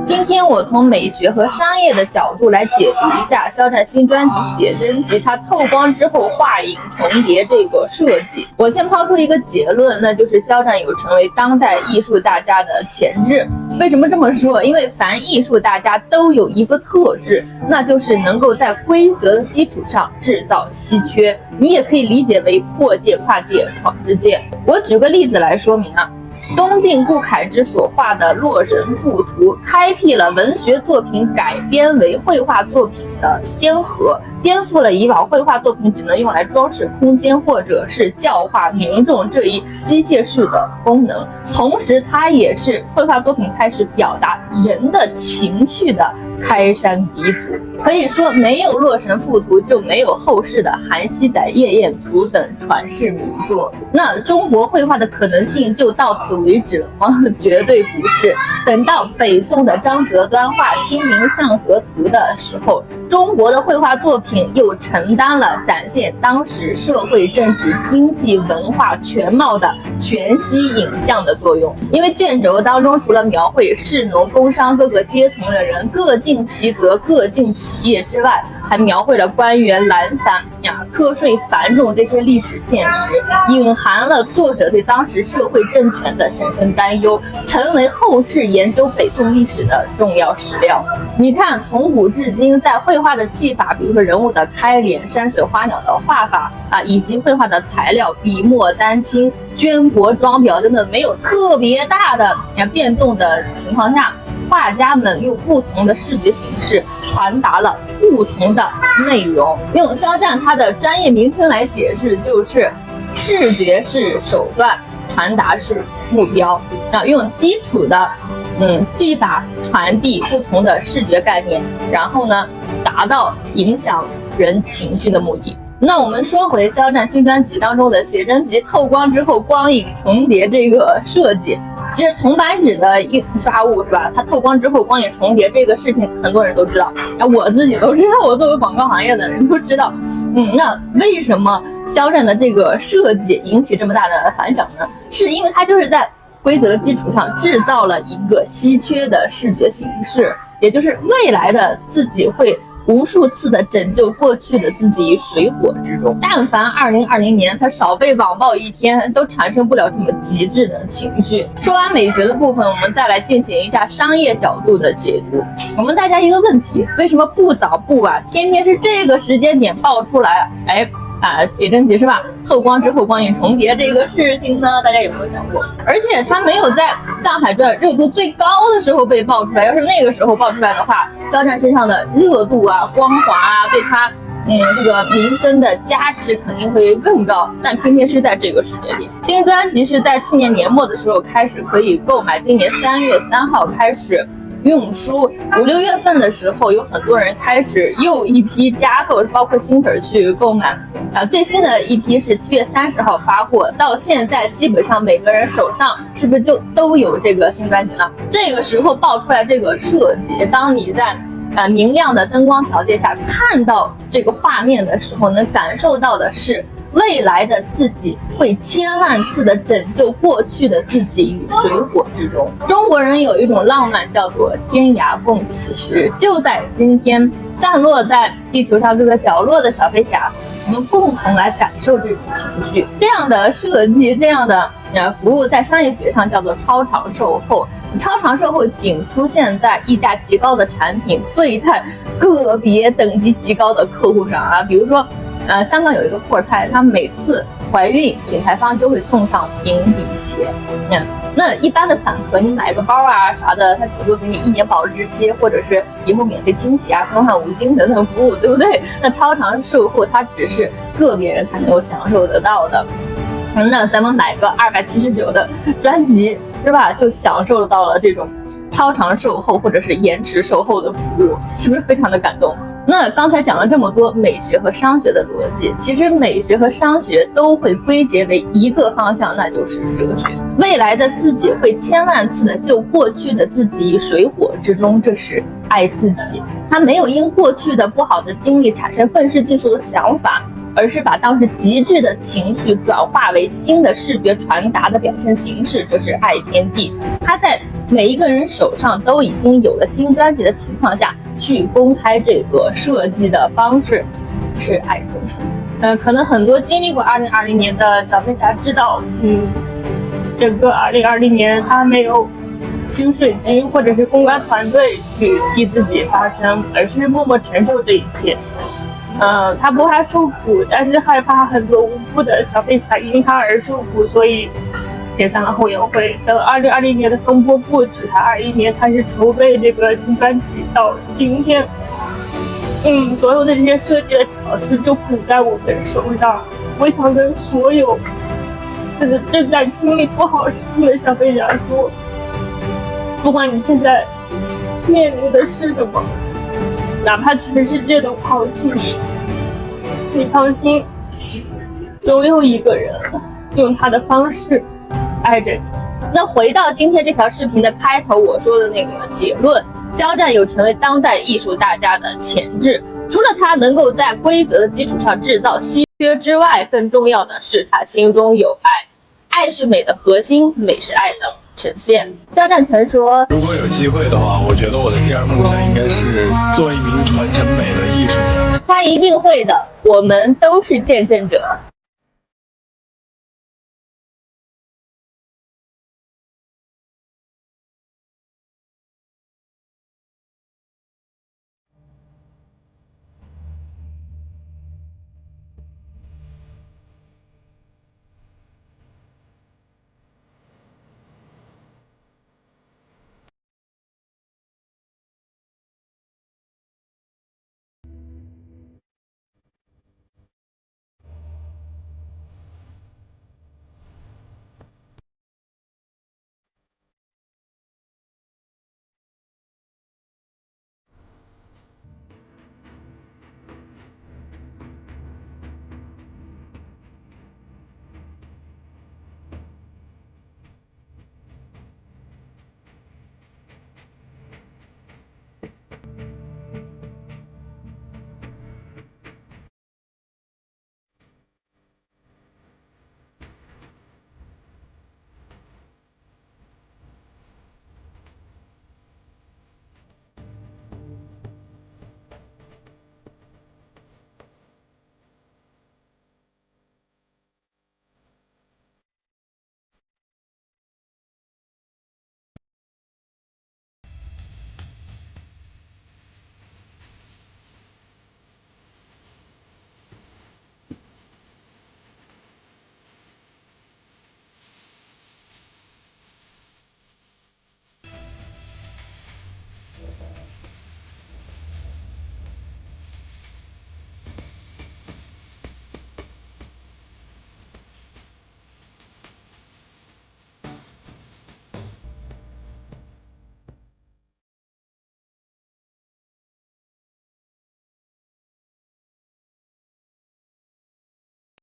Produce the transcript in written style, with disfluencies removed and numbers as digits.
今天我从美学和商业的角度来解读一下肖战新专辑写真集它透光之后画影重叠这个设计。我先抛出一个结论，那就是肖战有成为当代艺术大家的潜质。为什么这么说？因为凡艺术大家都有一个特质，那就是能够在规则的基础上制造稀缺。你也可以理解为破界、跨界、闯之界。我举个例子来说明啊。东晋顾恺之所画的《洛神赋图》开辟了文学作品改编为绘画作品的先河，颠覆了以往绘画作品只能用来装饰空间或者是教化民众这一机械式的功能。同时，它也是绘画作品开始表达人的情绪的开山鼻祖。可以说，没有《洛神赋图》，就没有后世的《韩熙载夜宴图》等传世名作。那中国绘画的可能性就到此为止了吗？绝对不是。等到北宋的张择端画《清明上河图》的时候，中国的绘画作品又承担了展现当时社会、政治、经济、文化全貌的全息影像的作用。因为卷轴当中除了描绘士农工商各个阶层的人各尽其责、各尽其业之外，还描绘了官员懒散课税繁重这些历史现实，隐含了作者对当时社会政权的深深担忧，成为后世研究北宋历史的重要史料。你看，从古至今，在绘画的技法，比如说人物的开脸、山水花鸟的画法以及绘画的材料、笔墨、丹青、绢帛、装裱等等，没有特别大的变动的情况下，画家们用不同的视觉形式传达了不同的内容。用肖战他的专业名称来解释，就是视觉是手段，传达是目标。用基础的技法传递不同的视觉概念，然后呢，达到影响人情绪的目的。那我们说回肖战新专辑当中的写真集透光之后光影重叠这个设计。其实铜版纸的印刷物是吧，它透光之后光影重叠这个事情很多人都知道，我自己都知道，我作为广告行业的人都知道。那为什么肖战的这个设计引起这么大的反响呢？是因为它就是在规则的基础上制造了一个稀缺的视觉形式，也就是未来的自己会无数次的拯救过去的自己于水火之中。但凡2020年他少被网暴一天，都产生不了这么极致的情绪。说完美学的部分，我们再来进行一下商业角度的解读。我问大家一个问题，为什么不早不晚，偏偏是这个时间点爆出来写真集是吧？透光之后光影重叠这个事情呢，大家有没有想过？而且它没有在《藏海传》热度最高的时候被爆出来，要是那个时候爆出来的话，肖战身上的热度光华对他这个名声的加持肯定会更高，但偏偏是在这个时间点。新专辑是在去年年末的时候开始可以购买，今年3月3号开始运输，5、6月份的时候，有很多人开始又一批加购，包括新粉去购买。最新的一批是7月30号发货，到现在基本上每个人手上是不是就都有这个新专辑了？这个时候爆出来这个设计，当你在明亮的灯光条件下看到这个画面的时候，能感受到的是未来的自己会千万次的拯救过去的自己于水火之中。中国人有一种浪漫叫做天涯共此时，就在今天，散落在地球上各个角落的小飞侠，我们共同来感受这种情绪。这样的设计，这样的服务，在商业学上叫做超长售后。超长售后仅出现在溢价极高的产品对待个别等级极高的客户上比如说香港有一个酷尔泰，他每次怀孕品牌方就会送上平底鞋。那一般的散盒你买个包啥的，他只会给你1年保质期，或者是以后免费清洗更换五金等等服务，对不对？那超长售后它只是个别人才能够享受得到的。那咱们买个279的专辑是吧，就享受到了这种超长售后或者是延迟售后的服务，是不是非常的感动？那刚才讲了这么多美学和商学的逻辑，其实美学和商学都会归结为一个方向，那就是哲学。未来的自己会千万次的救过去的自己于水火之中，这是爱自己。他没有因过去的不好的经历产生愤世嫉俗的想法，而是把当时极致的情绪转化为新的视觉传达的表现形式，这是爱天地。他在每一个人手上都已经有了新专辑的情况下，去公开这个设计的方式，是爱中人。可能很多经历过2020年的小飞侠知道，整个2020年他没有请水军或者是公关团队去替自己发声，而是默默承受这一切。他不怕受苦，但是害怕很多无辜的小飞侠因他而受苦，所以解散了后援会。等2020年的风波过去，他21年开始筹备这个新专辑，到今天，所有的这些设计的巧思就捧在我们手上。我想跟所有正在经历不好事情的小飞侠说，不管你现在面临的是什么，哪怕全世界都抛弃你，你放心，总有一个人用他的方式爱着你。那回到今天这条视频的开头我说的那个结论，肖战有成为当代艺术大家的潜质，除了他能够在规则的基础上制造稀缺之外，更重要的是他心中有爱。爱是美的核心，美是爱的呈现。肖战曾说，如果有机会的话，我觉得我的第二梦想应该是做一名传承美的艺术家。他一定会的，我们都是见证者。